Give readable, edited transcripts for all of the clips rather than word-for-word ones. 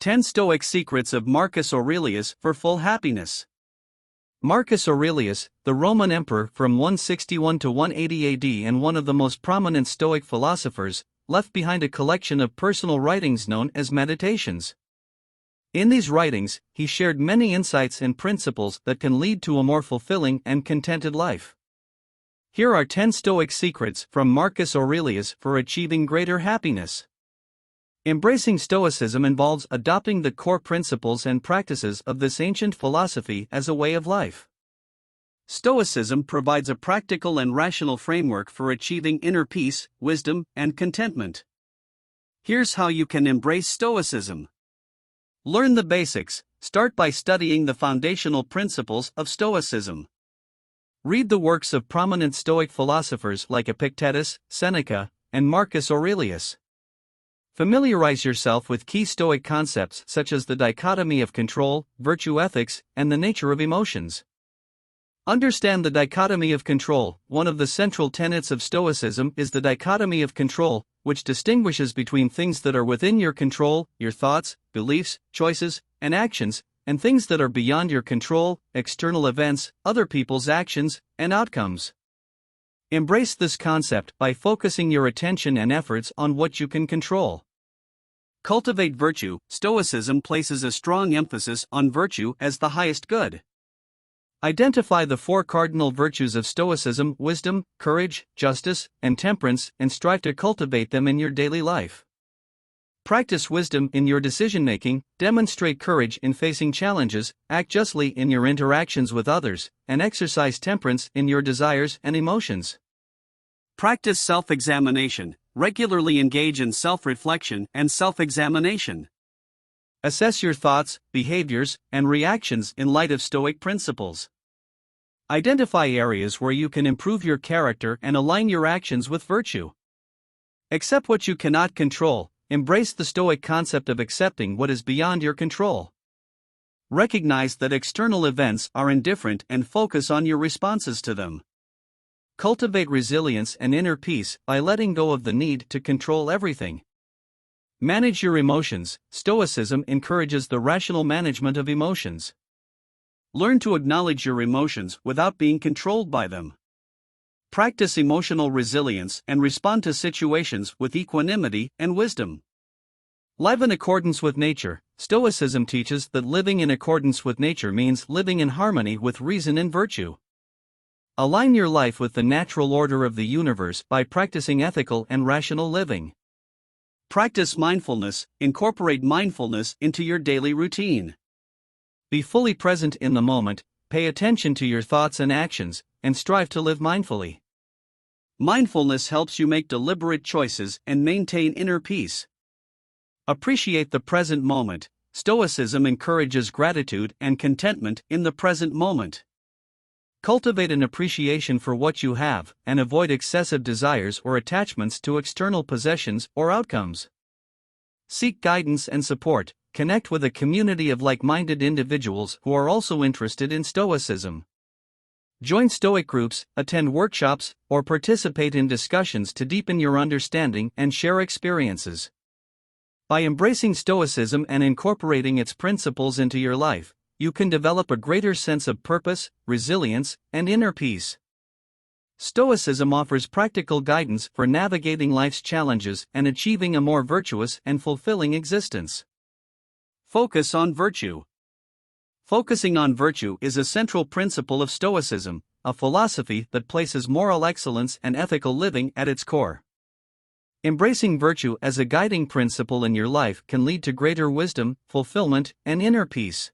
10 Stoic Secrets of Marcus Aurelius for Full Happiness. Marcus Aurelius, the Roman emperor from 161 to 180 AD and one of the most prominent Stoic philosophers, left behind a collection of personal writings known as Meditations. In these writings, he shared many insights and principles that can lead to a more fulfilling and contented life. Here are 10 Stoic secrets from Marcus Aurelius for achieving greater happiness. Embracing Stoicism involves adopting the core principles and practices of this ancient philosophy as a way of life. Stoicism provides a practical and rational framework for achieving inner peace, wisdom, and contentment. Here's how you can embrace Stoicism. Learn the basics. Start by studying the foundational principles of Stoicism. Read the works of prominent Stoic philosophers like Epictetus, Seneca, and Marcus Aurelius. Familiarize yourself with key Stoic concepts such as the dichotomy of control, virtue ethics, and the nature of emotions. Understand the dichotomy of control. One of the central tenets of Stoicism is the dichotomy of control, which distinguishes between things that are within your control, your thoughts, beliefs, choices, and actions, and things that are beyond your control, external events, other people's actions, and outcomes. Embrace this concept by focusing your attention and efforts on what you can control. Cultivate virtue. Stoicism places a strong emphasis on virtue as the highest good. Identify the 4 cardinal virtues of Stoicism: wisdom, courage, justice, and temperance, and strive to cultivate them in your daily life. Practice wisdom in your decision-making, demonstrate courage in facing challenges, act justly in your interactions with others, and exercise temperance in your desires and emotions. Practice self-examination. Regularly engage in self-reflection and self-examination. Assess your thoughts, behaviors, and reactions in light of Stoic principles. Identify areas where you can improve your character and align your actions with virtue. Accept what you cannot control. Embrace the Stoic concept of accepting what is beyond your control. Recognize that external events are indifferent and focus on your responses to them. Cultivate resilience and inner peace by letting go of the need to control everything. Manage your emotions. Stoicism encourages the rational management of emotions. Learn to acknowledge your emotions without being controlled by them. Practice emotional resilience and respond to situations with equanimity and wisdom. Live in accordance with nature. Stoicism teaches that living in accordance with nature means living in harmony with reason and virtue. Align your life with the natural order of the universe by practicing ethical and rational living. Practice mindfulness. Incorporate mindfulness into your daily routine. Be fully present in the moment, pay attention to your thoughts and actions, and strive to live mindfully. Mindfulness helps you make deliberate choices and maintain inner peace. Appreciate the present moment. Stoicism encourages gratitude and contentment in the present moment. Cultivate an appreciation for what you have, and avoid excessive desires or attachments to external possessions or outcomes. Seek guidance and support. Connect with a community of like-minded individuals who are also interested in Stoicism. Join Stoic groups, attend workshops, or participate in discussions to deepen your understanding and share experiences. By embracing Stoicism and incorporating its principles into your life, you can develop a greater sense of purpose, resilience, and inner peace. Stoicism offers practical guidance for navigating life's challenges and achieving a more virtuous and fulfilling existence. Focus on virtue. Focusing on virtue is a central principle of Stoicism, a philosophy that places moral excellence and ethical living at its core. Embracing virtue as a guiding principle in your life can lead to greater wisdom, fulfillment, and inner peace.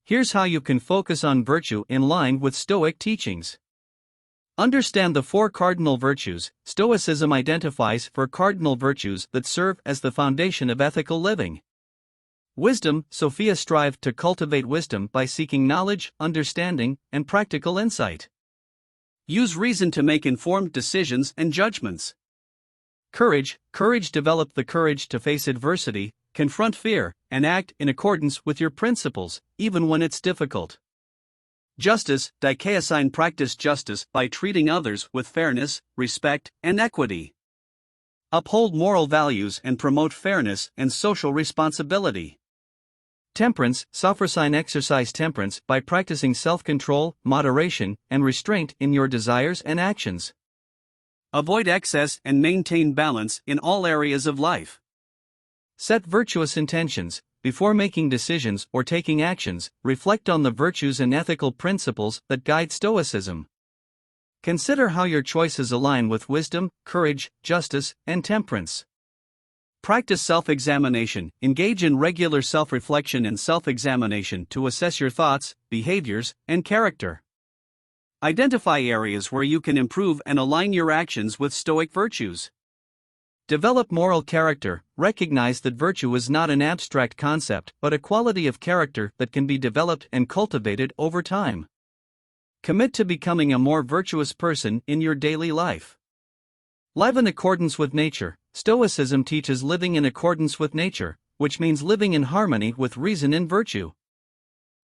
Here's how you can focus on virtue in line with Stoic teachings. Understand the 4 cardinal virtues. Stoicism identifies 4 cardinal virtues that serve as the foundation of ethical living. Wisdom. Sophia strive to cultivate wisdom by seeking knowledge, understanding, and practical insight. Use reason to make informed decisions and judgments. Courage. Courage. Develop the courage to face adversity, confront fear, and act in accordance with your principles, even when it's difficult. Justice. Dikaiosyne. Practice justice by treating others with fairness, respect, and equity. Uphold moral values and promote fairness and social responsibility. Temperance, Sophrosyne exercise temperance by practicing self-control, moderation, and restraint in your desires and actions. Avoid excess and maintain balance in all areas of life. Set virtuous intentions. Before making decisions or taking actions, reflect on the virtues and ethical principles that guide Stoicism. Consider how your choices align with wisdom, courage, justice, and temperance. Practice self-examination. Engage in regular self-reflection and self-examination to assess your thoughts, behaviors, and character. Identify areas where you can improve and align your actions with Stoic virtues. Develop moral character. Recognize that virtue is not an abstract concept but a quality of character that can be developed and cultivated over time. Commit to becoming a more virtuous person in your daily life. Live in accordance with nature. Stoicism teaches living in accordance with nature, which means living in harmony with reason and virtue.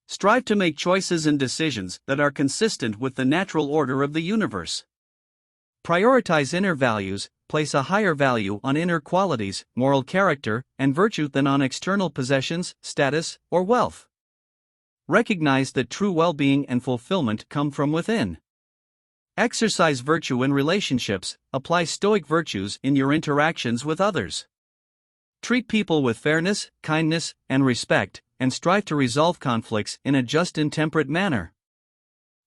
Strive to make choices and decisions that are consistent with the natural order of the universe. Prioritize inner values. Place a higher value on inner qualities, moral character, and virtue than on external possessions, status, or wealth. Recognize that true well-being and fulfillment come from within. Exercise virtue in relationships. Apply Stoic virtues in your interactions with others. Treat people with fairness, kindness, and respect, and strive to resolve conflicts in a just and temperate manner.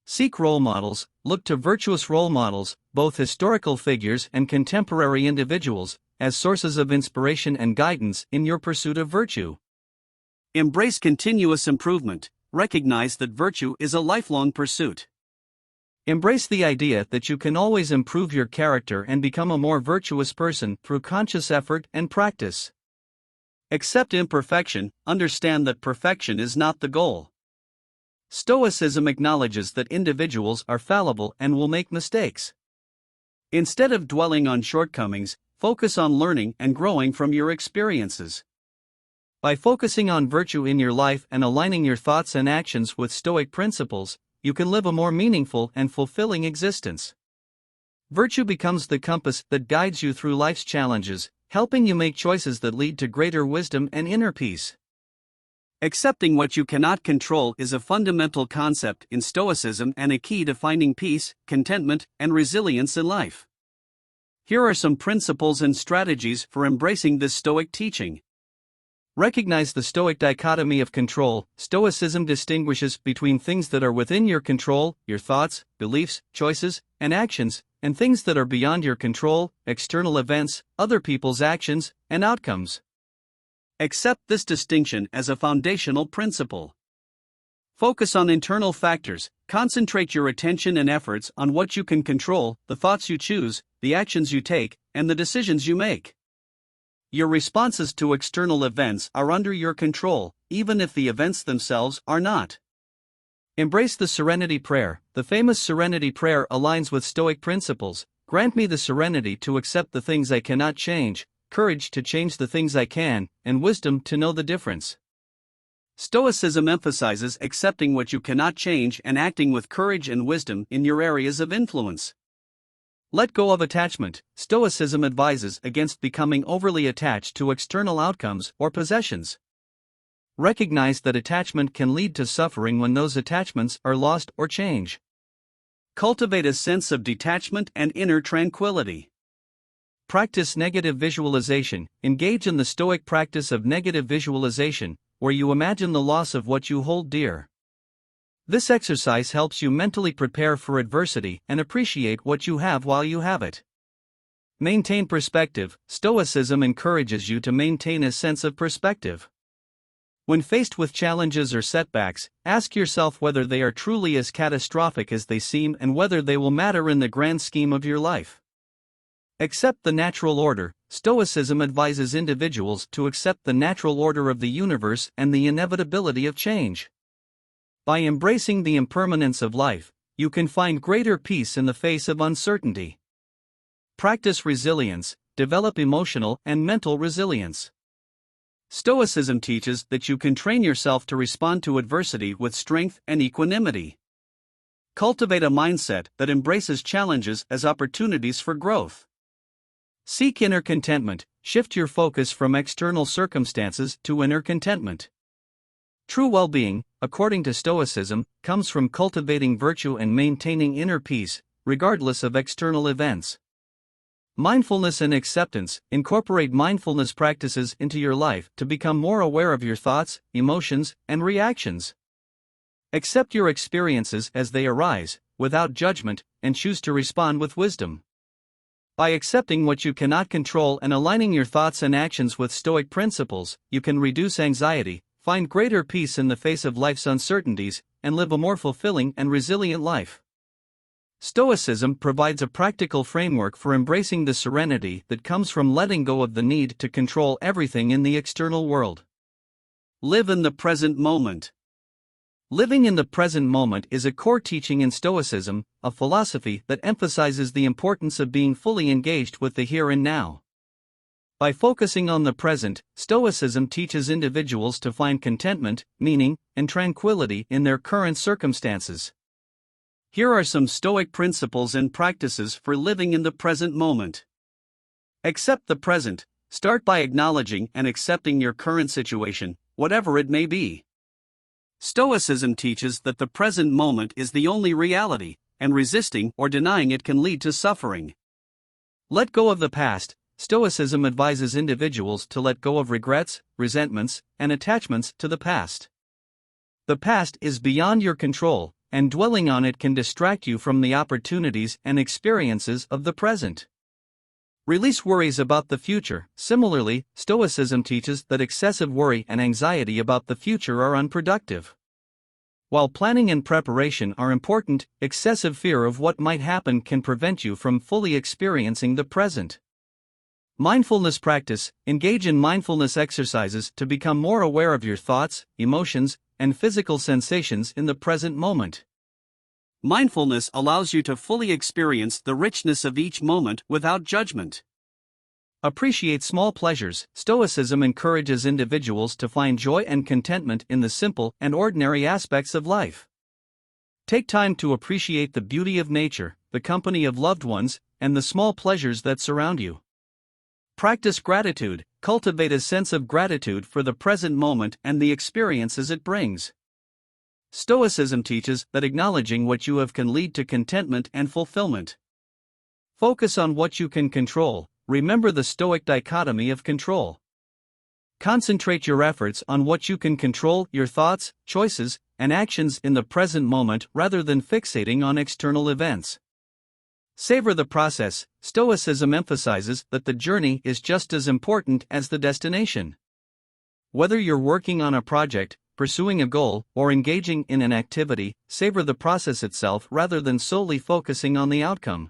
Seek role models. Look to virtuous role models, both historical figures and contemporary individuals, as sources of inspiration and guidance in your pursuit of virtue. Embrace continuous improvement. Recognize that virtue is a lifelong pursuit. Embrace the idea that you can always improve your character and become a more virtuous person through conscious effort and practice. Accept imperfection. Understand that perfection is not the goal. Stoicism acknowledges that individuals are fallible and will make mistakes. Instead of dwelling on shortcomings, focus on learning and growing from your experiences. By focusing on virtue in your life and aligning your thoughts and actions with Stoic principles, you can live a more meaningful and fulfilling existence. Virtue becomes the compass that guides you through life's challenges, helping you make choices that lead to greater wisdom and inner peace. Accepting what you cannot control is a fundamental concept in Stoicism and a key to finding peace, contentment, and resilience in life. Here are some principles and strategies for embracing this Stoic teaching. Recognize the Stoic dichotomy of control. Stoicism distinguishes between things that are within your control, your thoughts, beliefs, choices, and actions, and things that are beyond your control, external events, other people's actions, and outcomes. Accept this distinction as a foundational principle. Focus on internal factors. Concentrate your attention and efforts on what you can control, the thoughts you choose, the actions you take, and the decisions you make. Your responses to external events are under your control, even if the events themselves are not. Embrace the serenity prayer. The famous serenity prayer aligns with Stoic principles. Grant me the serenity to accept the things I cannot change, courage to change the things I can, and wisdom to know the difference. Stoicism emphasizes accepting what you cannot change and acting with courage and wisdom in your areas of influence. Let go of attachment. Stoicism advises against becoming overly attached to external outcomes or possessions. Recognize that attachment can lead to suffering when those attachments are lost or change. Cultivate a sense of detachment and inner tranquility. Practice negative visualization. Engage in the Stoic practice of negative visualization, where you imagine the loss of what you hold dear. This exercise helps you mentally prepare for adversity and appreciate what you have while you have it. Maintain perspective. Stoicism encourages you to maintain a sense of perspective. When faced with challenges or setbacks, ask yourself whether they are truly as catastrophic as they seem and whether they will matter in the grand scheme of your life. Accept the natural order. Stoicism advises individuals to accept the natural order of the universe and the inevitability of change. By embracing the impermanence of life, you can find greater peace in the face of uncertainty. Practice resilience. Develop emotional and mental resilience. Stoicism teaches that you can train yourself to respond to adversity with strength and equanimity. Cultivate a mindset that embraces challenges as opportunities for growth. Seek inner contentment. Shift your focus from external circumstances to inner contentment. True well-being, according to Stoicism, comes from cultivating virtue and maintaining inner peace, regardless of external events. Mindfulness and acceptance. Incorporate mindfulness practices into your life to become more aware of your thoughts, emotions, and reactions. Accept your experiences as they arise, without judgment, and choose to respond with wisdom. By accepting what you cannot control and aligning your thoughts and actions with Stoic principles, you can reduce anxiety, find greater peace in the face of life's uncertainties, and live a more fulfilling and resilient life. Stoicism provides a practical framework for embracing the serenity that comes from letting go of the need to control everything in the external world. Live in the present moment. Living in the present moment is a core teaching in Stoicism, a philosophy that emphasizes the importance of being fully engaged with the here and now. By focusing on the present, Stoicism teaches individuals to find contentment, meaning, and tranquility in their current circumstances. Here are some Stoic principles and practices for living in the present moment. Accept the present. Start by acknowledging and accepting your current situation, whatever it may be. Stoicism teaches that the present moment is the only reality, and resisting or denying it can lead to suffering. Let go of the past. Stoicism advises individuals to let go of regrets, resentments, and attachments to the past. The past is beyond your control, and dwelling on it can distract you from the opportunities and experiences of the present. Release worries about the future. Similarly, Stoicism teaches that excessive worry and anxiety about the future are unproductive. While planning and preparation are important, excessive fear of what might happen can prevent you from fully experiencing the present. Mindfulness practice. Engage in mindfulness exercises to become more aware of your thoughts, emotions, and physical sensations in the present moment. Mindfulness allows you to fully experience the richness of each moment without judgment. Appreciate small pleasures. Stoicism encourages individuals to find joy and contentment in the simple and ordinary aspects of life. Take time to appreciate the beauty of nature, the company of loved ones, and the small pleasures that surround you. Practice gratitude. Cultivate a sense of gratitude for the present moment and the experiences it brings. Stoicism teaches that acknowledging what you have can lead to contentment and fulfillment. Focus on what you can control. Remember the Stoic dichotomy of control. Concentrate your efforts on what you can control, your thoughts, choices, and actions in the present moment rather than fixating on external events. Savor the process. Stoicism emphasizes that the journey is just as important as the destination. Whether you're working on a project, pursuing a goal, or engaging in an activity, savor the process itself rather than solely focusing on the outcome.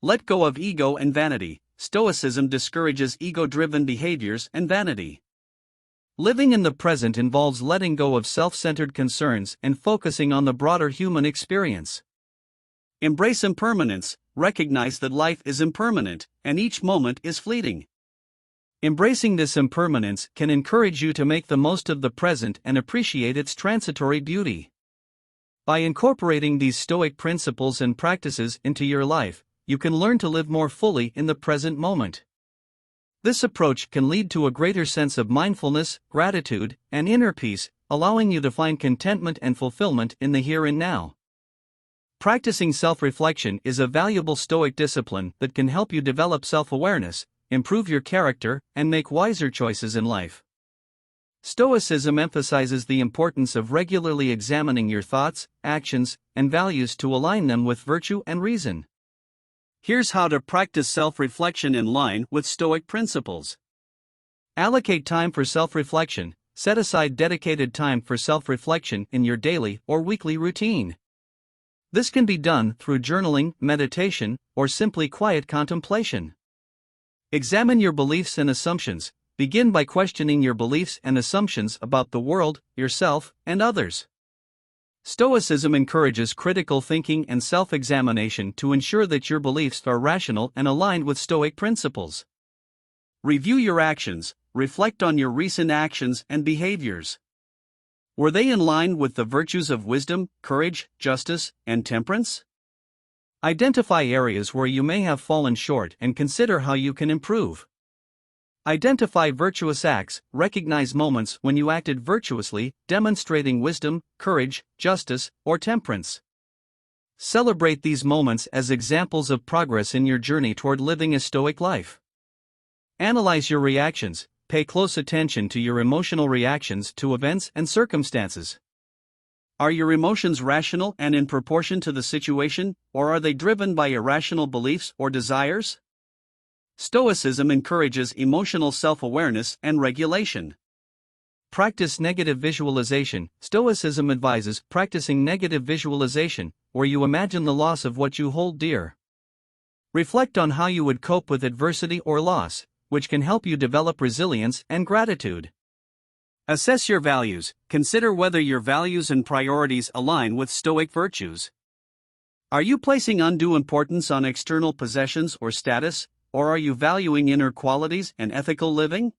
Let go of ego and vanity. Stoicism discourages ego-driven behaviors and vanity. Living in the present involves letting go of self-centered concerns and focusing on the broader human experience. Embrace impermanence. Recognize that life is impermanent, and each moment is fleeting. Embracing this impermanence can encourage you to make the most of the present and appreciate its transitory beauty. By incorporating these Stoic principles and practices into your life, you can learn to live more fully in the present moment. This approach can lead to a greater sense of mindfulness, gratitude, and inner peace, allowing you to find contentment and fulfillment in the here and now. Practicing self-reflection is a valuable Stoic discipline that can help you develop self-awareness, improve your character, and make wiser choices in life. Stoicism emphasizes the importance of regularly examining your thoughts, actions, and values to align them with virtue and reason. Here's how to practice self-reflection in line with Stoic principles. Allocate time for self-reflection. Set aside dedicated time for self-reflection in your daily or weekly routine. This can be done through journaling, meditation, or simply quiet contemplation. Examine your beliefs and assumptions. Begin by questioning your beliefs and assumptions about the world, yourself, and others. Stoicism encourages critical thinking and self-examination to ensure that your beliefs are rational and aligned with Stoic principles. Review your actions. Reflect on your recent actions and behaviors. Were they in line with the virtues of wisdom, courage, justice, and temperance? Identify areas where you may have fallen short and consider how you can improve. Identify virtuous acts, recognize moments when you acted virtuously, demonstrating wisdom, courage, justice, or temperance. Celebrate these moments as examples of progress in your journey toward living a Stoic life. Analyze your reactions, pay close attention to your emotional reactions to events and circumstances. Are your emotions rational and in proportion to the situation, or are they driven by irrational beliefs or desires? Stoicism encourages emotional self-awareness and regulation. Practice negative visualization. Stoicism advises practicing negative visualization, where you imagine the loss of what you hold dear. Reflect on how you would cope with adversity or loss, which can help you develop resilience and gratitude. Assess your values. Consider whether your values and priorities align with Stoic virtues. Are you placing undue importance on external possessions or status, or are you valuing inner qualities and ethical living?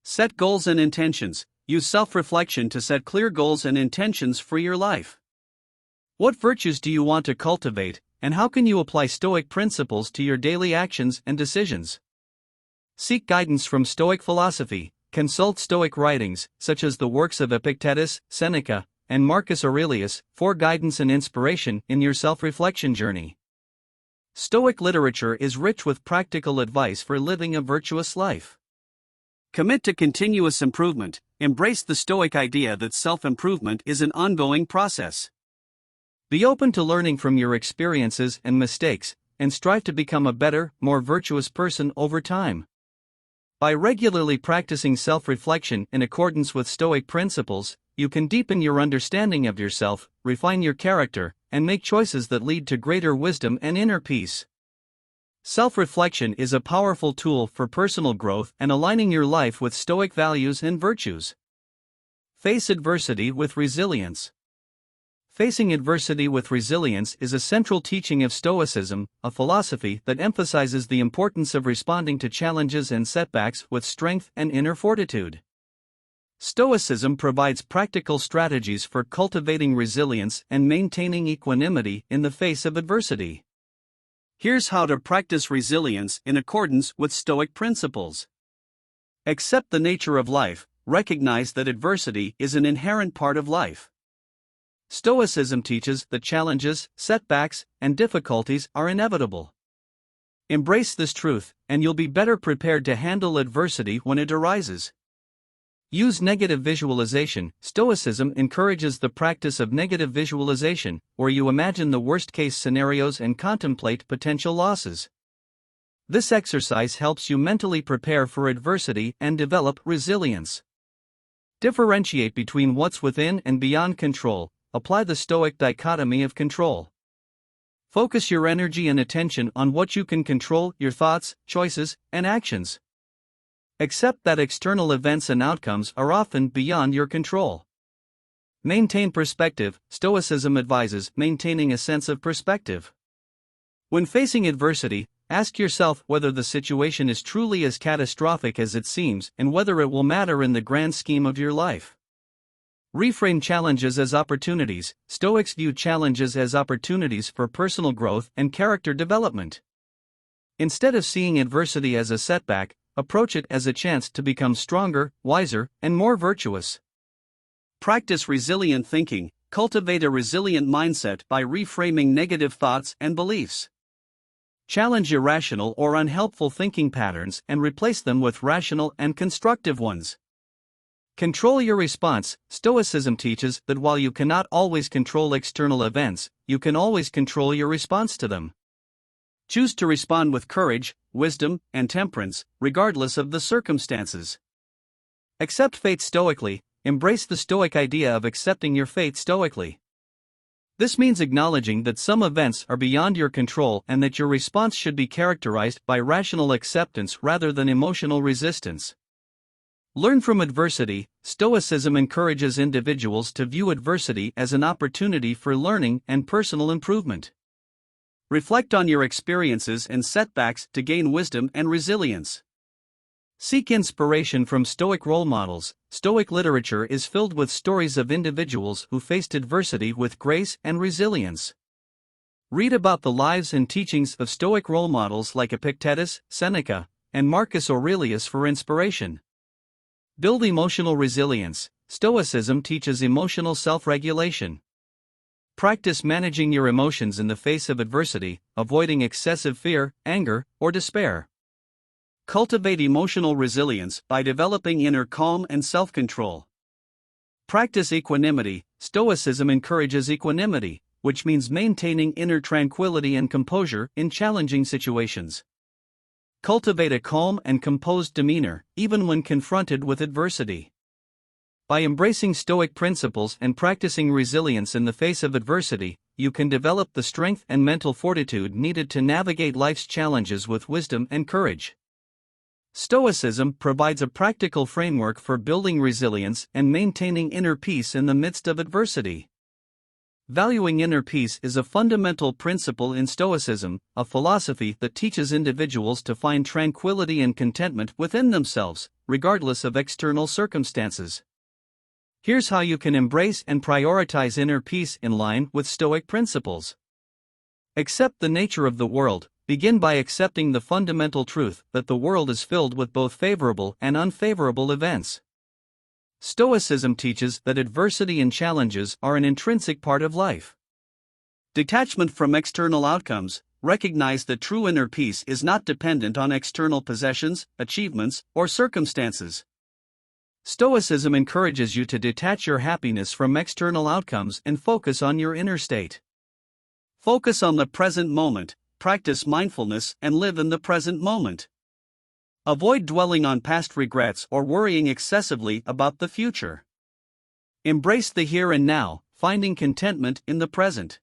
Set goals and intentions. Use self-reflection to set clear goals and intentions for your life. What virtues do you want to cultivate, and how can you apply Stoic principles to your daily actions and decisions? Seek guidance from Stoic philosophy. Consult Stoic writings, such as the works of Epictetus, Seneca, and Marcus Aurelius, for guidance and inspiration in your self-reflection journey. Stoic literature is rich with practical advice for living a virtuous life. Commit to continuous improvement. Embrace the Stoic idea that self-improvement is an ongoing process. Be open to learning from your experiences and mistakes, and strive to become a better, more virtuous person over time. By regularly practicing self-reflection in accordance with Stoic principles, you can deepen your understanding of yourself, refine your character, and make choices that lead to greater wisdom and inner peace. Self-reflection is a powerful tool for personal growth and aligning your life with Stoic values and virtues. Face adversity with resilience. Facing adversity with resilience is a central teaching of Stoicism, a philosophy that emphasizes the importance of responding to challenges and setbacks with strength and inner fortitude. Stoicism provides practical strategies for cultivating resilience and maintaining equanimity in the face of adversity. Here's how to practice resilience in accordance with Stoic principles. Accept the nature of life. Recognize that adversity is an inherent part of life. Stoicism teaches that challenges, setbacks, and difficulties are inevitable. Embrace this truth, and you'll be better prepared to handle adversity when it arises. Use negative visualization. Stoicism encourages the practice of negative visualization, where you imagine the worst-case scenarios and contemplate potential losses. This exercise helps you mentally prepare for adversity and develop resilience. Differentiate between what's within and beyond control. Apply the Stoic dichotomy of control. Focus your energy and attention on what you can control, your thoughts, choices, and actions. Accept that external events and outcomes are often beyond your control. Maintain perspective. Stoicism advises maintaining a sense of perspective. When facing adversity, ask yourself whether the situation is truly as catastrophic as it seems and whether it will matter in the grand scheme of your life. Reframe challenges as opportunities. Stoics view challenges as opportunities for personal growth and character development. Instead of seeing adversity as a setback, approach it as a chance to become stronger, wiser, and more virtuous. Practice resilient thinking. Cultivate a resilient mindset by reframing negative thoughts and beliefs. Challenge irrational or unhelpful thinking patterns and replace them with rational and constructive ones. Control your response. Stoicism teaches that while you cannot always control external events, you can always control your response to them. Choose to respond with courage, wisdom, and temperance, regardless of the circumstances. Accept fate stoically. Embrace the Stoic idea of accepting your fate stoically. This means acknowledging that some events are beyond your control and that your response should be characterized by rational acceptance rather than emotional resistance. Learn from adversity. Stoicism encourages individuals to view adversity as an opportunity for learning and personal improvement. Reflect on your experiences and setbacks to gain wisdom and resilience. Seek inspiration from Stoic role models. Stoic literature is filled with stories of individuals who faced adversity with grace and resilience. Read about the lives and teachings of Stoic role models like Epictetus, Seneca, and Marcus Aurelius for inspiration. Build emotional resilience. Stoicism teaches emotional self-regulation. Practice managing your emotions in the face of adversity, avoiding excessive fear, anger, or despair. Cultivate emotional resilience by developing inner calm and self-control. Practice equanimity. Stoicism encourages equanimity, which means maintaining inner tranquility and composure in challenging situations. Cultivate a calm and composed demeanor, even when confronted with adversity. By embracing Stoic principles and practicing resilience in the face of adversity, you can develop the strength and mental fortitude needed to navigate life's challenges with wisdom and courage. Stoicism provides a practical framework for building resilience and maintaining inner peace in the midst of adversity. Valuing inner peace is a fundamental principle in Stoicism, a philosophy that teaches individuals to find tranquility and contentment within themselves, regardless of external circumstances. Here's how you can embrace and prioritize inner peace in line with Stoic principles. Accept the nature of the world. Begin by accepting the fundamental truth that the world is filled with both favorable and unfavorable events. Stoicism teaches that adversity and challenges are an intrinsic part of life. Detachment from external outcomes. Recognize that true inner peace is not dependent on external possessions, achievements, or circumstances. Stoicism encourages you to detach your happiness from external outcomes and focus on your inner state. Focus on the present moment. Practice mindfulness and live in the present moment. Avoid dwelling on past regrets or worrying excessively about the future. Embrace the here and now, finding contentment in the present.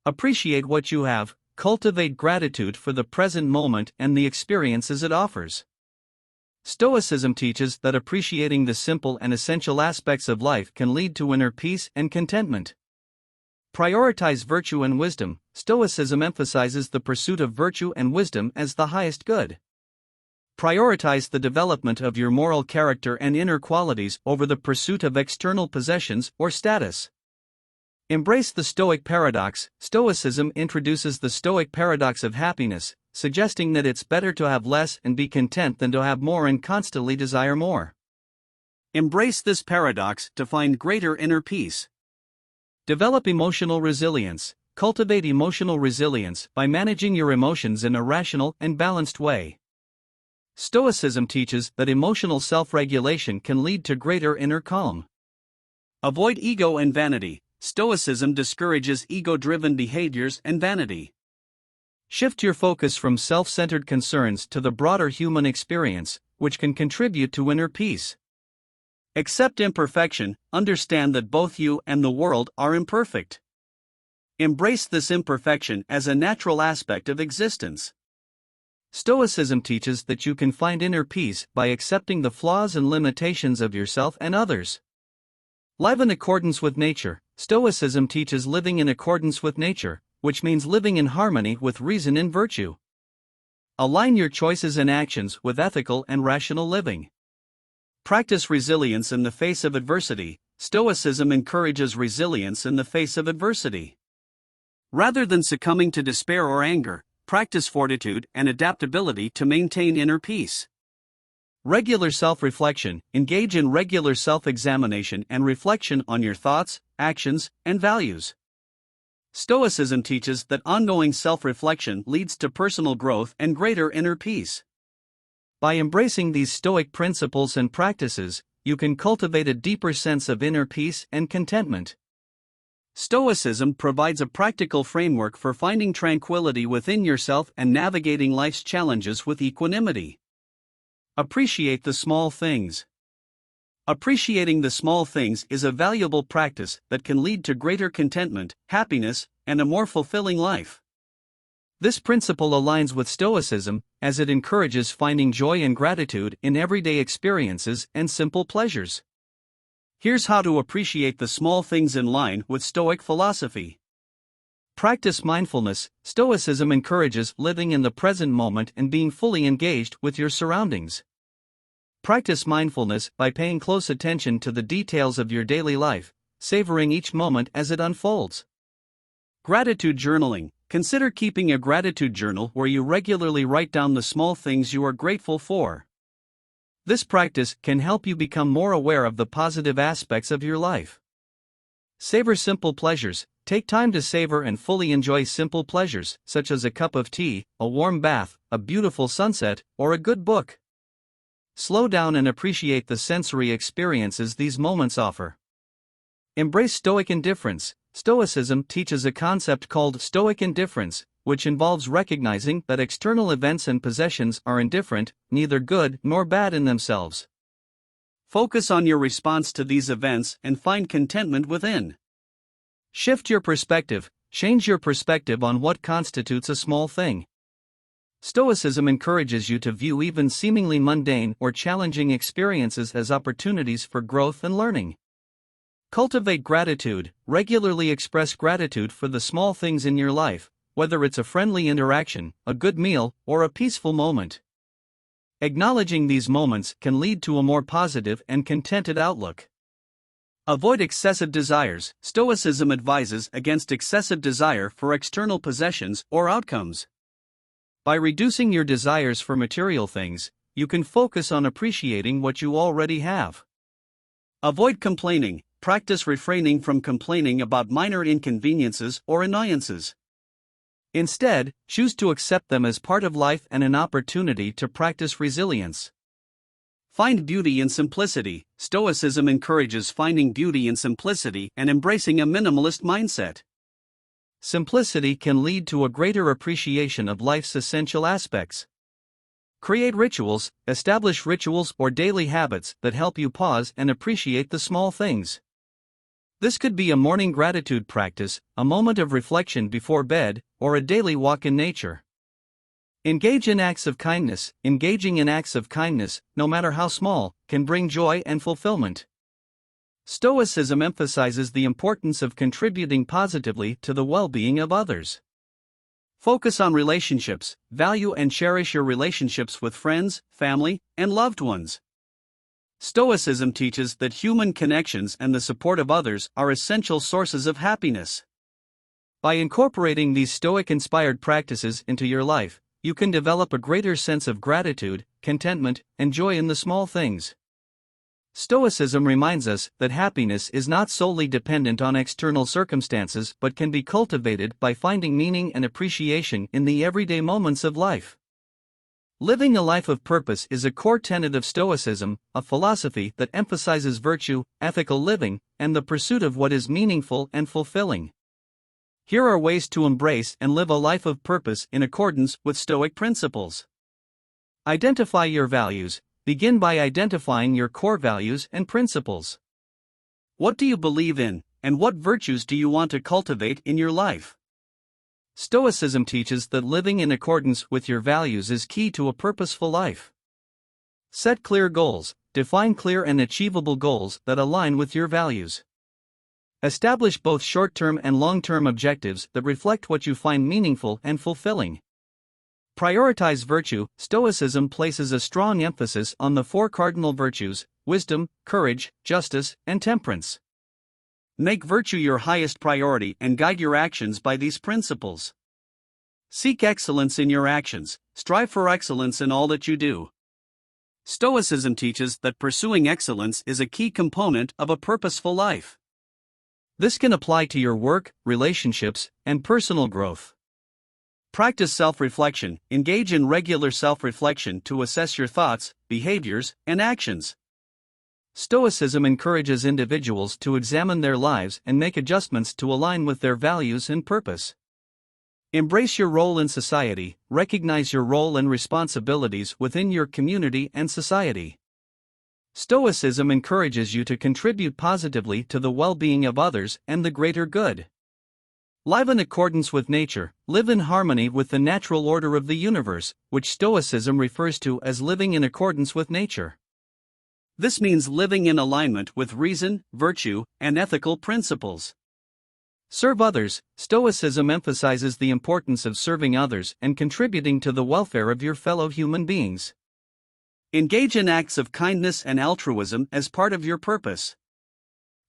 Appreciate what you have, cultivate gratitude for the present moment and the experiences it offers. Stoicism teaches that appreciating the simple and essential aspects of life can lead to inner peace and contentment. Prioritize virtue and wisdom. Stoicism emphasizes the pursuit of virtue and wisdom as the highest good. Prioritize the development of your moral character and inner qualities over the pursuit of external possessions or status. Embrace the Stoic paradox. Stoicism introduces the Stoic paradox of happiness, suggesting that it's better to have less and be content than to have more and constantly desire more. Embrace this paradox to find greater inner peace. Develop emotional resilience. Cultivate emotional resilience by managing your emotions in a rational and balanced way. Stoicism teaches that emotional self-regulation can lead to greater inner calm. Avoid ego and vanity. Stoicism discourages ego-driven behaviors and vanity. Shift your focus from self-centered concerns to the broader human experience, which can contribute to inner peace. Accept imperfection. Understand that both you and the world are imperfect. Embrace this imperfection as a natural aspect of existence. Stoicism teaches that you can find inner peace by accepting the flaws and limitations of yourself and others. Live in accordance with nature. Stoicism teaches living in accordance with nature, which means living in harmony with reason and virtue. Align your choices and actions with ethical and rational living. Practice resilience in the face of adversity. Stoicism encourages resilience in the face of adversity. Rather than succumbing to despair or anger, practice fortitude and adaptability to maintain inner peace. Regular self-reflection. Engage in regular self-examination and reflection on your thoughts, actions, and values. Stoicism teaches that ongoing self-reflection leads to personal growth and greater inner peace. By embracing these Stoic principles and practices, you can cultivate a deeper sense of inner peace and contentment. Stoicism provides a practical framework for finding tranquility within yourself and navigating life's challenges with equanimity. Appreciate the small things. Appreciating the small things is a valuable practice that can lead to greater contentment, happiness, and a more fulfilling life. This principle aligns with Stoicism, as it encourages finding joy and gratitude in everyday experiences and simple pleasures. Here's how to appreciate the small things in line with Stoic philosophy. Practice mindfulness. Stoicism encourages living in the present moment and being fully engaged with your surroundings. Practice mindfulness by paying close attention to the details of your daily life, savoring each moment as it unfolds. Gratitude journaling. Consider keeping a gratitude journal where you regularly write down the small things you are grateful for. This practice can help you become more aware of the positive aspects of your life. Savor simple pleasures. Take time to savor and fully enjoy simple pleasures, such as a cup of tea, a warm bath, a beautiful sunset, or a good book. Slow down and appreciate the sensory experiences these moments offer. Embrace Stoic indifference. Stoicism teaches a concept called Stoic indifference, which involves recognizing that external events and possessions are indifferent, neither good nor bad in themselves. Focus on your response to these events and find contentment within. Shift your perspective. Change your perspective on what constitutes a small thing. Stoicism encourages you to view even seemingly mundane or challenging experiences as opportunities for growth and learning. Cultivate gratitude. Regularly express gratitude for the small things in your life, whether it's a friendly interaction, a good meal, or a peaceful moment. Acknowledging these moments can lead to a more positive and contented outlook. Avoid excessive desires. Stoicism advises against excessive desire for external possessions or outcomes. By reducing your desires for material things, you can focus on appreciating what you already have. Avoid complaining. Practice refraining from complaining about minor inconveniences or annoyances. Instead, choose to accept them as part of life and an opportunity to practice resilience. Find beauty in simplicity. Stoicism encourages finding beauty in simplicity and embracing a minimalist mindset. Simplicity can lead to a greater appreciation of life's essential aspects. Create rituals. Establish rituals or daily habits that help you pause and appreciate the small things. This could be a morning gratitude practice, a moment of reflection before bed, or a daily walk in nature. Engage in acts of kindness. Engaging in acts of kindness, no matter how small, can bring joy and fulfillment. Stoicism emphasizes the importance of contributing positively to the well-being of others. Focus on relationships. Value and cherish your relationships with friends, family, and loved ones. Stoicism teaches that human connections and the support of others are essential sources of happiness. By incorporating these Stoic-inspired practices into your life, you can develop a greater sense of gratitude, contentment, and joy in the small things. Stoicism reminds us that happiness is not solely dependent on external circumstances but can be cultivated by finding meaning and appreciation in the everyday moments of life. Living a life of purpose is a core tenet of Stoicism, a philosophy that emphasizes virtue, ethical living, and the pursuit of what is meaningful and fulfilling. Here are ways to embrace and live a life of purpose in accordance with Stoic principles. Identify your values. Begin by identifying your core values and principles. What do you believe in, and what virtues do you want to cultivate in your life? Stoicism teaches that living in accordance with your values is key to a purposeful life. Set clear goals. Define clear and achievable goals that align with your values. Establish both short-term and long-term objectives that reflect what you find meaningful and fulfilling. Prioritize virtue. Stoicism places a strong emphasis on the four cardinal virtues: wisdom, courage, justice, and temperance. Make virtue your highest priority and guide your actions by these principles. Seek excellence in your actions. Strive for excellence in all that you do. Stoicism teaches that pursuing excellence is a key component of a purposeful life. This can apply to your work, relationships, and personal growth. Practice self-reflection. Engage in regular self-reflection to assess your thoughts, behaviors, and actions. Stoicism encourages individuals to examine their lives and make adjustments to align with their values and purpose. Embrace your role in society. Recognize your role and responsibilities within your community and society. Stoicism encourages you to contribute positively to the well-being of others and the greater good. Live in accordance with nature. Live in harmony with the natural order of the universe, which Stoicism refers to as living in accordance with nature. This means living in alignment with reason, virtue, and ethical principles. Serve others. Stoicism emphasizes the importance of serving others and contributing to the welfare of your fellow human beings. Engage in acts of kindness and altruism as part of your purpose.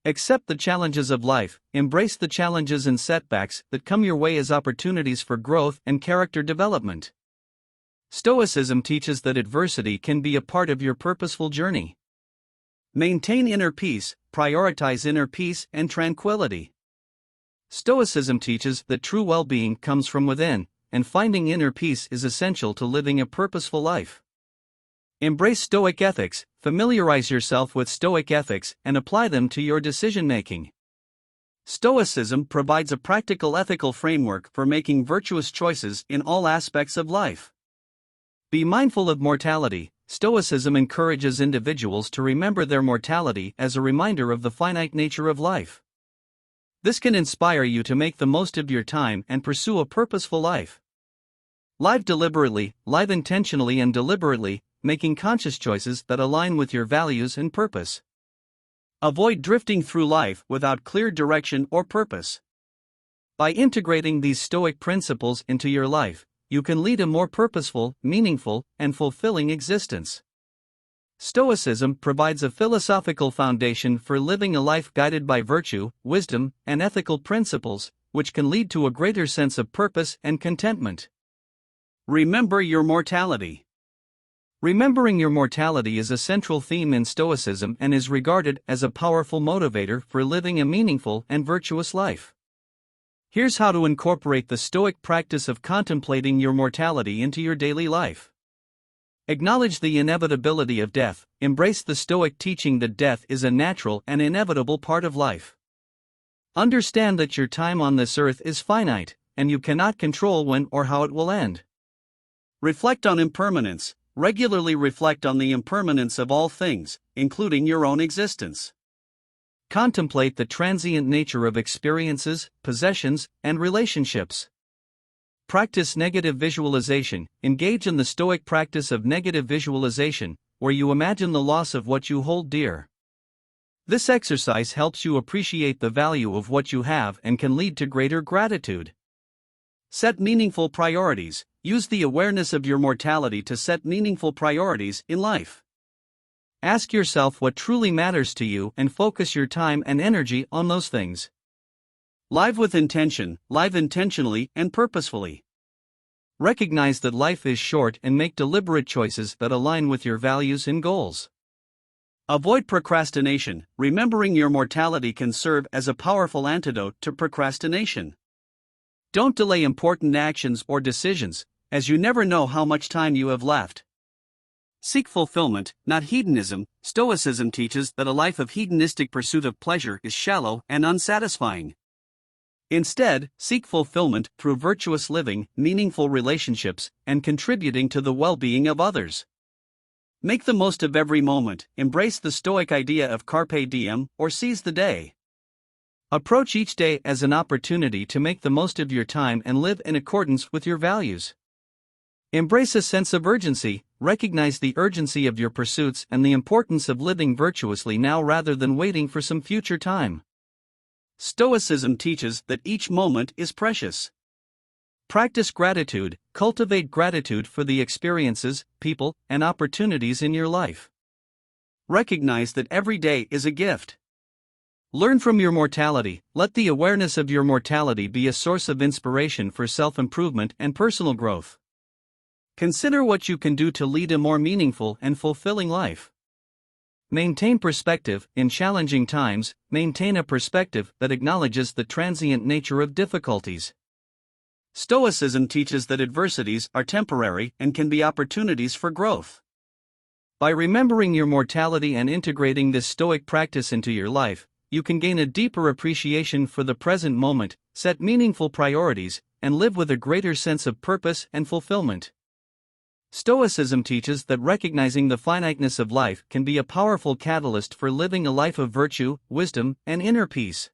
Accept the challenges of life, embrace the challenges and setbacks that come your way as opportunities for growth and character development. Stoicism teaches that adversity can be a part of your purposeful journey. Maintain inner peace, prioritize inner peace and tranquility. Stoicism teaches that true well-being comes from within, and finding inner peace is essential to living a purposeful life. Embrace Stoic ethics, familiarize yourself with Stoic ethics, and apply them to your decision-making. Stoicism provides a practical ethical framework for making virtuous choices in all aspects of life. Be mindful of mortality. Stoicism encourages individuals to remember their mortality as a reminder of the finite nature of life. This can inspire you to make the most of your time and pursue a purposeful life. Live deliberately, live intentionally and deliberately, making conscious choices that align with your values and purpose. Avoid drifting through life without clear direction or purpose. By integrating these Stoic principles into your life, you can lead a more purposeful, meaningful, and fulfilling existence. Stoicism provides a philosophical foundation for living a life guided by virtue, wisdom, and ethical principles, which can lead to a greater sense of purpose and contentment. Remember your mortality. Remembering your mortality is a central theme in Stoicism and is regarded as a powerful motivator for living a meaningful and virtuous life. Here's how to incorporate the Stoic practice of contemplating your mortality into your daily life. Acknowledge the inevitability of death. Embrace the Stoic teaching that death is a natural and inevitable part of life. Understand that your time on this earth is finite, and you cannot control when or how it will end. Reflect on impermanence. Regularly reflect on the impermanence of all things, including your own existence. Contemplate the transient nature of experiences, possessions, and relationships. Practice negative visualization. Engage in the Stoic practice of negative visualization, where you imagine the loss of what you hold dear. This exercise helps you appreciate the value of what you have and can lead to greater gratitude. Set meaningful priorities. Use the awareness of your mortality to set meaningful priorities in life. Ask yourself what truly matters to you and focus your time and energy on those things. Live with intention. Live intentionally and purposefully. Recognize that life is short and make deliberate choices that align with your values and goals. Avoid procrastination. Remembering your mortality can serve as a powerful antidote to procrastination. Don't delay important actions or decisions, as you never know how much time you have left. Seek fulfillment, not hedonism. Stoicism teaches that a life of hedonistic pursuit of pleasure is shallow and unsatisfying. Instead, seek fulfillment through virtuous living, meaningful relationships, and contributing to the well-being of others. Make the most of every moment. Embrace the Stoic idea of carpe diem, or seize the day. Approach each day as an opportunity to make the most of your time and live in accordance with your values. Embrace a sense of urgency. Recognize the urgency of your pursuits and the importance of living virtuously now rather than waiting for some future time. Stoicism teaches that each moment is precious. Practice gratitude. Cultivate gratitude for the experiences, people, and opportunities in your life. Recognize that every day is a gift. Learn from your mortality. Let the awareness of your mortality be a source of inspiration for self-improvement and personal growth. Consider what you can do to lead a more meaningful and fulfilling life. Maintain perspective. In challenging times, maintain a perspective that acknowledges the transient nature of difficulties. Stoicism teaches that adversities are temporary and can be opportunities for growth. By remembering your mortality and integrating this Stoic practice into your life, you can gain a deeper appreciation for the present moment, set meaningful priorities, and live with a greater sense of purpose and fulfillment. Stoicism teaches that recognizing the finiteness of life can be a powerful catalyst for living a life of virtue, wisdom, and inner peace.